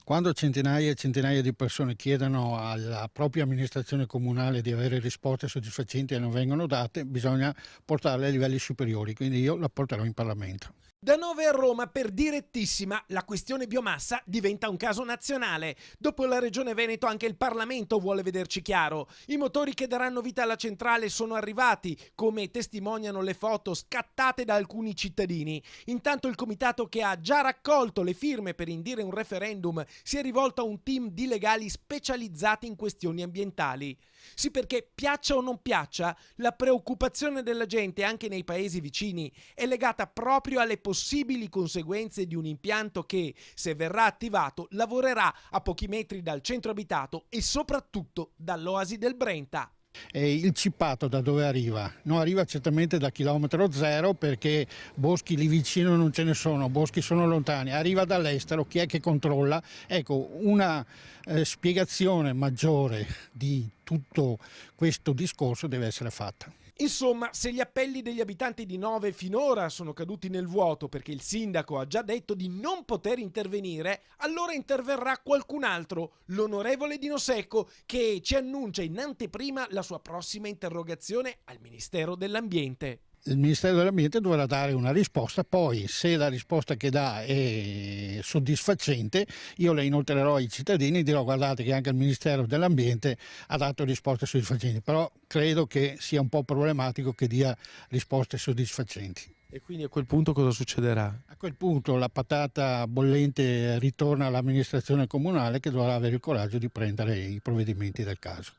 Quando centinaia e centinaia di persone chiedono alla propria amministrazione comunale di avere risposte soddisfacenti e non vengono date, bisogna portarle a livelli superiori, quindi io la porterò in Parlamento. Da 9 a Roma, per direttissima, la questione biomassa diventa un caso nazionale. Dopo la Regione Veneto anche il Parlamento vuole vederci chiaro. I motori che daranno vita alla centrale sono arrivati, come testimoniano le foto scattate da alcuni cittadini. Intanto il comitato, che ha già raccolto le firme per indire un referendum, si è rivolto a un team di legali specializzati in questioni ambientali. Sì, perché piaccia o non piaccia, la preoccupazione della gente anche nei paesi vicini è legata proprio alle possibili conseguenze di un impianto che, se verrà attivato, lavorerà a pochi metri dal centro abitato e soprattutto dall'oasi del Brenta. E il cippato da dove arriva? Non arriva certamente da chilometro zero, perché boschi lì vicino non ce ne sono, boschi sono lontani, arriva dall'estero. Chi è che controlla? Ecco, una spiegazione maggiore di tutto questo discorso deve essere fatta. Insomma, se gli appelli degli abitanti di Nove finora sono caduti nel vuoto perché il sindaco ha già detto di non poter intervenire, allora interverrà qualcun altro, l'onorevole Dino Secco, che ci annuncia in anteprima la sua prossima interrogazione al Ministero dell'Ambiente. Il Ministero dell'Ambiente dovrà dare una risposta, poi se la risposta che dà è soddisfacente io la inoltrerò ai cittadini e dirò: guardate che anche il Ministero dell'Ambiente ha dato risposte soddisfacenti, però credo che sia un po' problematico che dia risposte soddisfacenti. E quindi a quel punto cosa succederà? A quel punto la patata bollente ritorna all'amministrazione comunale, che dovrà avere il coraggio di prendere i provvedimenti del caso.